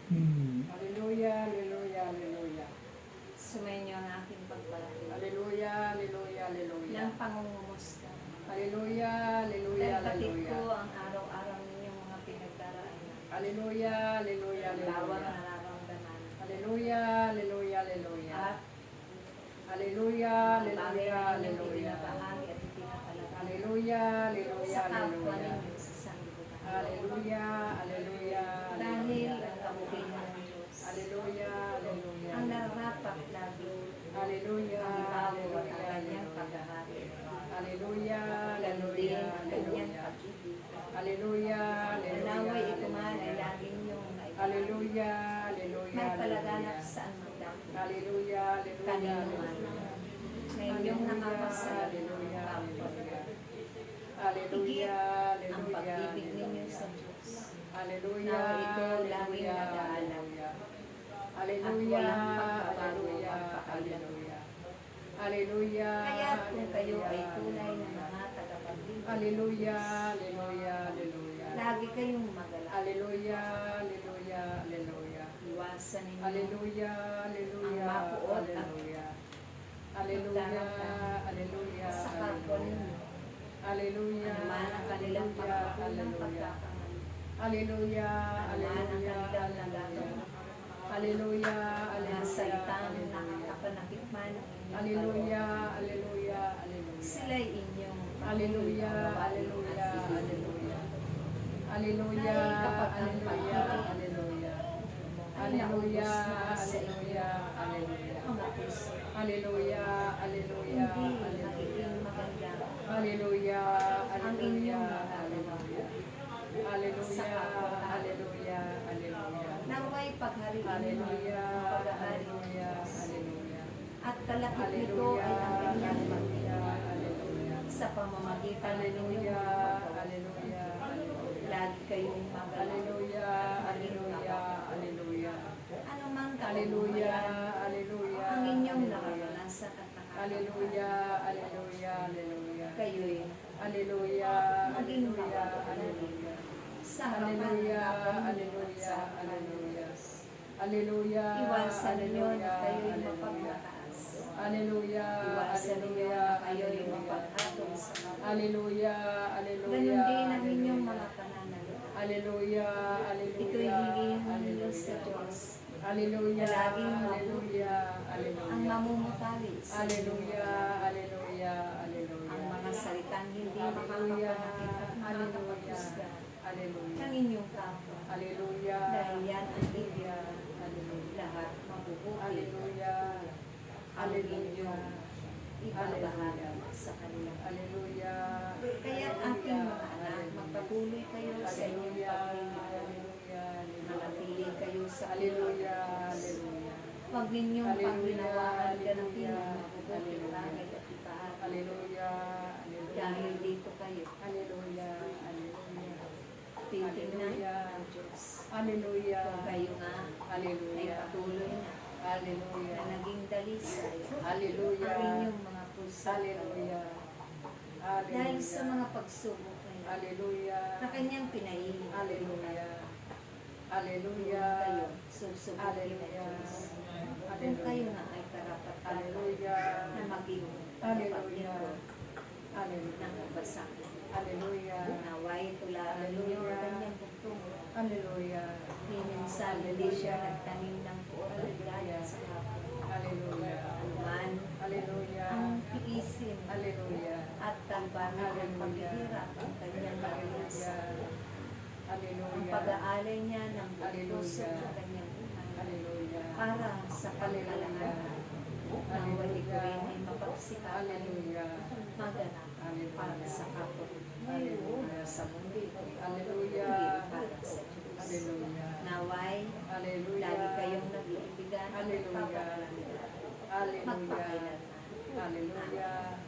Hallelujah, hallelujah, hallelujah. Sumayin niyo ang aking pagpalaki. Hallelujah, hallelujah, hallelujah. Ng pangungumusta. Hallelujah, hallelujah, Dahil batid ko hallelujah. ang araw-araw ninyong mga pinagdaraanan. Hallelujah, hallelujah, Bawat hallelujah. nararamdaman. Hallelujah, hallelujah, hallelujah. At Hallelujah, ang bagay hallelujah, na inyong hallelujah. ibinabahagi at ipinapalagay. Hallelujah, hallelujah, Sa kapwa hallelujah. ninyo sa sanglibutan. Hallelujah, hallelujah, Dahil hallelujah. ang kabukinan ng Diyos Hallelujah, hallelujah. ang narapat lagi Hallelujah, ang ibabaw at ang hallelujah, kanyang hallelujah. paghahari. Hallelujah, Ganon din hallelujah, ang kanyang hallelujah. pag-ibig. Hallelujah, Naway ito man ay hallelujah. laging niyong naibahagi. Hallelujah, hallelujah, May palaganap hallelujah. saan magdako. Hallelujah, hallelujah, Kanino man. hallelujah. Na inyong nakapasalamat Hallelujah, ang kapwa. hallelujah, Higit ang hallelujah, pag-ibig ninyo hallelujah. sa Diyos. Hallelujah, Naway ito laging hallelujah, nadaalam. hallelujah. At Hallelujah, walang pagbabago hallelujah, magpakailan. hallelujah. Hallelujah, Kaya kung kayo ay hallelujah, tunay na hallelujah. mga tagapagligtas, Hallelujah, hallelujah, hallelujah. lagi kayong magalak. Hallelujah, hallelujah, hallelujah. Iwasan ninyo Hallelujah, hallelujah, Ang mapuot at hallelujah. Hallelujah, hallelujah, sa kapwa ninyo. hallelujah, Ano man ang kanilang hallelujah, pagkakulang hallelujah. pagkakamali. Hallelujah, Ano man ang hallelujah, kanilang hallelujah. nagagawa. Hallelujah, Mga hallelujah, salitang hallelujah. nakakapanakit man ang inyong Hallelujah, kalooban. hallelujah, hallelujah. Sila'y inyong Hallelujah, pagbabaling hallelujah, at ibig. hallelujah. Hallelujah, Dahil kapag ang hallelujah, pag-ibig hallelujah. ay Hallelujah, naubos na sa hallelujah, inyong hallelujah. mga puso, Hallelujah, hallelujah, hindi hallelujah. magiging maganda Hallelujah, ang inyong hallelujah, magagawa. hallelujah. Hallelujah, hallelujah, hallelujah. Naway paghariin mo Hallelujah, ang paghahari ng hallelujah, Diyos. hallelujah. At kalakip nito Hallelujah, ay ang kanyang hallelujah, pagtingin hallelujah. sa pamamagitan ng inyong Hallelujah, mga paggawa. hallelujah, hallelujah. Lagi kayong magalak. Hallelujah, hallelujah, hallelujah. Ano mang Hallelujah, kaugmayan hallelujah. ang inyong hallelujah. nararanasan at nakakatawa. Hallelujah, hallelujah, hallelujah. Kayo'y Hallelujah, maging hallelujah, mapagpapalari hallelujah. sa harapan ng Hallelujah, kapwa ninyo at hallelujah, sa harapan ng hallelujah. Diyos. Hallelujah, Iwasan ninyo na hallelujah, kayo'y hallelujah. mapagmataas. Hallelujah, Iwasan ninyo hallelujah, na kayo'y hallelujah. mapaghatol sa kapwa. Hallelujah, hallelujah. Ganon din ang inyong hallelujah. mga pananalita. Hallelujah, hallelujah. Ito'y hingin ninyo hallelujah. sa Diyos. Hallelujah, Na laging hallelujah, Ang hallelujah. mamumutali sa inyong Hallelujah, mga hallelujah, hallelujah. ang mga salitang hindi Hallelujah, makakapanakit at makakapaghusga hallelujah. ng inyong kapwa. Hallelujah. Dahil yan ang ibig Hallelujah. lahat mabubuti Hallelujah. ang inyong Hallelujah. ibabahagi sa kanila. Hallelujah. Kaya aking mga anak, magpatuloy kayo sa inyong Hallelujah. paglilingkod. Hallelujah. Manatili kayo sa Hallelujah. Panginoon. Hallelujah. Huwag ninyong Hallelujah. pangginawaan ganapin ang Hallelujah. mabubuting bagay at ipahagi. Hallelujah. Dahil dito kayo, Hallelujah. Hallelujah. titingnan Hallelujah. ng Diyos. Hallelujah. Kung kayo nga ay Hallelujah. patuloy na Hallelujah. naging dalisay Hallelujah. ang inyong mga puso. Hallelujah. Dahil sa mga pagsubok ngayon Hallelujah. na kanyang pinailing. Hallelujah. Kung Hallelujah. kayo susubukin ng Hallelujah. Diyos. Kung Hallelujah. kayo nga ay karapat Hallelujah. na maging Hallelujah. tagapaglikod Hallelujah. ng kabasahan. Hallelujah. Naway tulaan ninyo ang kanyang bugtong. Hallelujah. Minsan hindi siya nagtanim ng puot at gayat sa kapwa. Hallelujah. Anuman Hallelujah. ang tiisin Hallelujah. at kalbahan ng paghihirap ang kanyang naranasan. Ang Hallelujah. pag-aalay niya ng buong puso Hallelujah. sa kanyang buhay Hallelujah. para sa pagkalaanan ng wali ko rin ay mapagsikapan Hallelujah. maganap para sa kapwa Hallelujah. sa mundo Hallelujah. hindi para sa Diyos. Hallelujah. Naway, Hallelujah. lagi kayong nag-iibigan at Hallelujah. nagpapakalaman. Hallelujah. Magpakailanman. Hallelujah.